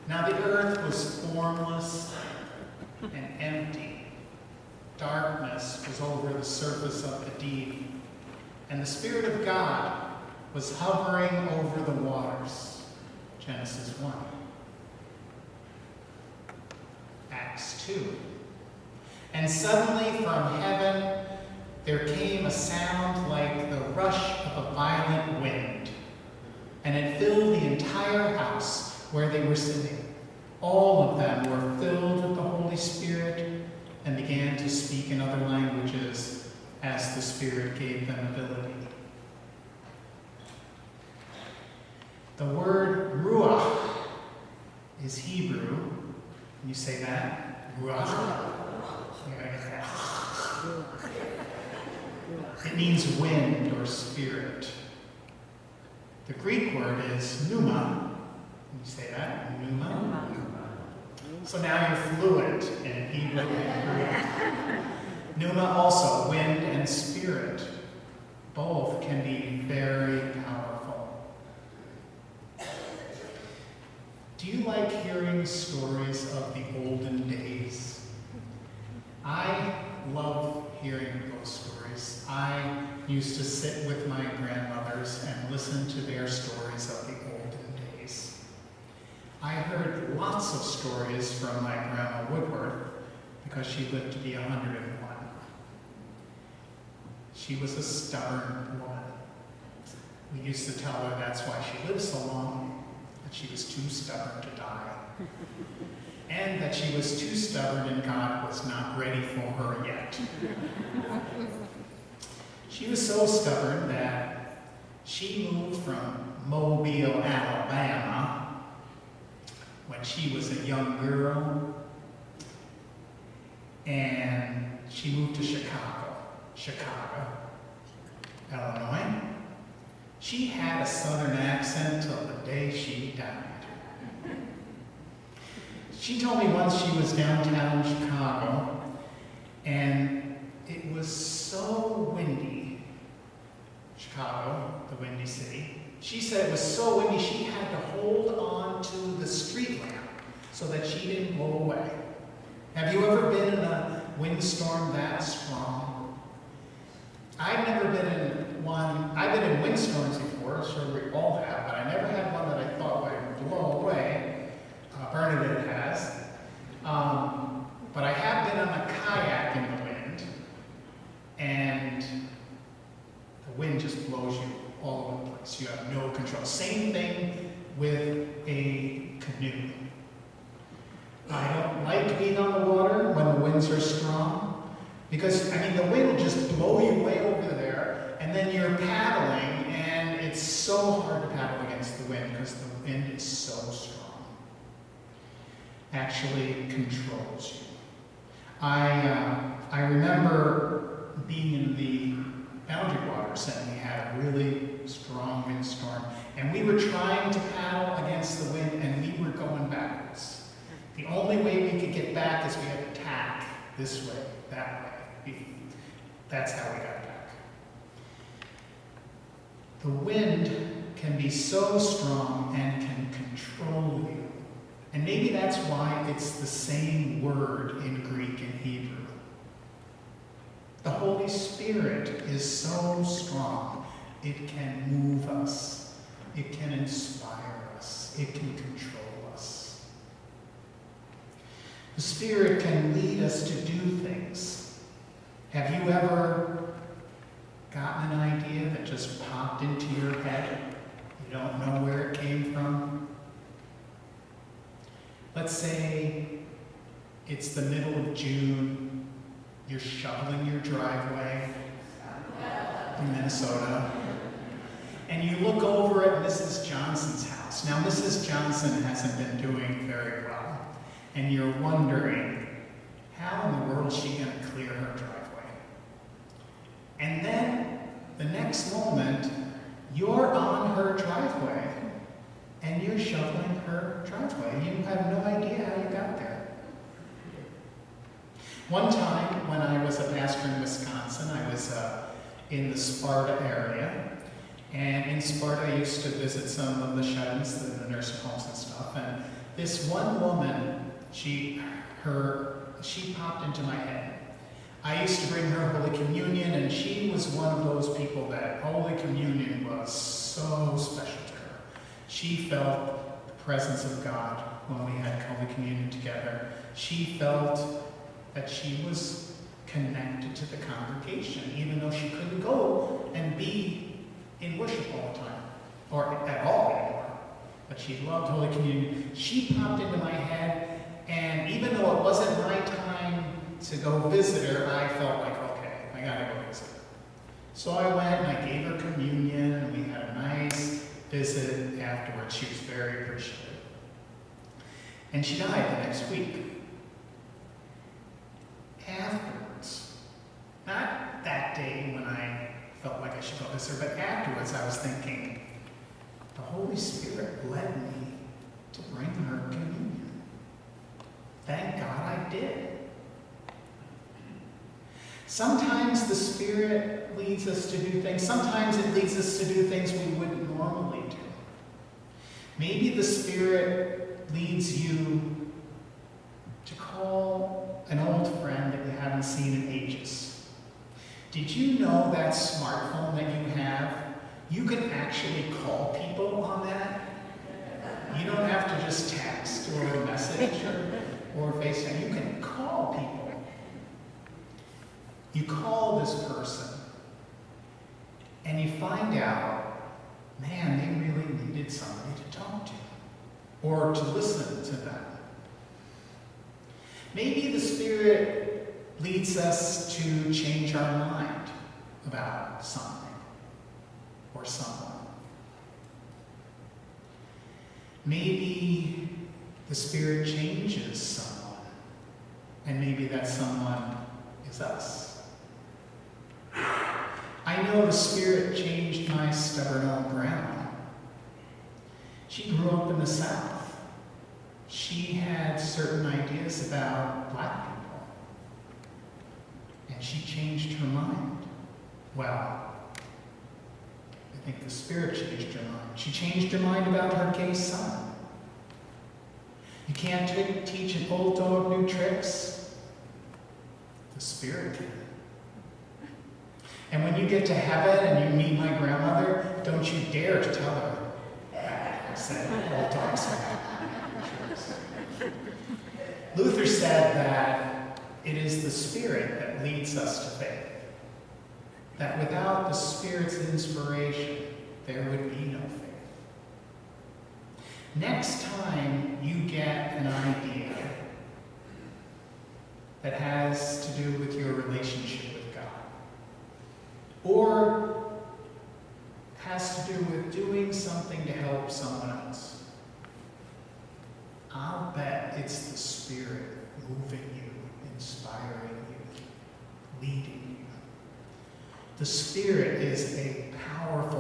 Now the earth was formless and empty. Darkness was over the surface of the deep, and the Spirit of God was hovering over the waters. Genesis 1. Acts 2. And suddenly from heaven there came a sound like the rush of a violent wind, and it filled the entire house where they were sitting. All of them were filled with the Holy Spirit and began to speak in other languages as the Spirit gave them ability. The word ruach is Hebrew. Can you say that? Ruach. You gotta get that. It means wind or spirit. The Greek word is pneuma. Can you say that? Pneuma. So now you're fluent in Hebrew and Greek. Pneuma also, wind and spirit. Both can be very powerful. Do you like hearing stories of the olden days? I love hearing those stories. I used to sit with my grandmothers and listen to their stories of the olden days. I heard lots of stories from my Grandma Woodward because she lived to be 101. She was a stubborn woman. We used to tell her that's why she lived so long, that she was too stubborn to die. And that she was too stubborn and God was not ready for her yet. She was so stubborn that she moved from Mobile, Alabama, when she was a young girl, and she moved to Chicago, Illinois. She had a southern accent till the day she died. She told me once she was downtown Chicago, and it was so windy. Chicago, the windy city. She said it was so windy she had to hold on to the street lamp so that she didn't blow away. Have you ever been in a windstorm that strong? I've never been in one. I've been in windstorms before, sure we all have, but I never had one that I thought would blow away. Bernadette has. But I have been on a kayak in the wind, and the wind just blows you all over the place. You have no control. Same thing with a canoe. I don't like being on the water when the winds are strong, because, the wind will just blow you way over there, and then you're paddling, and it's so hard to paddle against the wind because the wind is so strong. Actually controls you. I remember being in the Boundary Waters, and we had a really strong windstorm, and we were trying to paddle against the wind, and we were going backwards. The only way we could get back is we had to tack this way, that way. That's how we got back. The wind can be so strong and can control you. And maybe that's why it's the same word in Greek and Hebrew. The Holy Spirit is so strong, it can move us, it can inspire us, it can control us. The Spirit can lead us to do things. Have you ever gotten an idea that just popped into your head? You don't know where it came from? Let's say it's the middle of June, you're shoveling your driveway in Minnesota, and you look over at Mrs. Johnson's house. Now, Mrs. Johnson hasn't been doing very well, and you're wondering, how in the world is she going to clear her driveway? And then, the next moment, you're on her driveway, and you're shoveling her driveway. You have no idea how you got there. One time, when I was a pastor in Wisconsin, I was in the Sparta area. And in Sparta, I used to visit some of the shut-ins, the nursing homes and stuff. And this one woman, she popped into my head. I used to bring her Holy Communion, and she was one of those people that Holy Communion was so special to her. She felt the presence of God when we had Holy Communion together. She felt that she was connected to the congregation, even though she couldn't go and be in worship all the time, or at all anymore. But she loved Holy Communion. She popped into my head, and even though it wasn't my time to go visit her, I felt like, okay, I gotta go visit her. So I went and I gave her communion, and we had a nice visit afterwards. She was very appreciative. And she died the next week. Afterwards, not that day when I felt like I should go visit her, but afterwards I was thinking, the Holy Spirit led me to bring her communion. Thank God I did. Sometimes the Spirit leads us to do things. Sometimes it leads us to do things we wouldn't normally do. Maybe the Spirit leads you to call an old friend that you haven't seen in ages. Did you know that smartphone that you have, you can actually call people on that? You don't have to just text or message or FaceTime. You can call people. You call this person, and you find out, man, they really needed somebody to talk to, or to listen to them. Maybe the Spirit leads us to change our mind about something or someone. Maybe the Spirit changes someone, and maybe that someone is us. I know the Spirit changed my stubborn old grandma. She grew up in the South. She had certain ideas about black people. And she changed her mind. Well, I think the Spirit changed her mind. She changed her mind about her gay son. You can't teach an old dog new tricks. The Spirit can. And when you get to heaven and you meet my grandmother, don't you dare to tell her that I said old dogs are. Luther said that it is the Spirit that leads us to faith. That without the Spirit's inspiration, there would be no faith. Next time you get an idea that has to do with your relationship with God, or has to do with doing something to help someone else, I'll bet it's the Spirit moving you, inspiring you, leading you. The Spirit is a powerful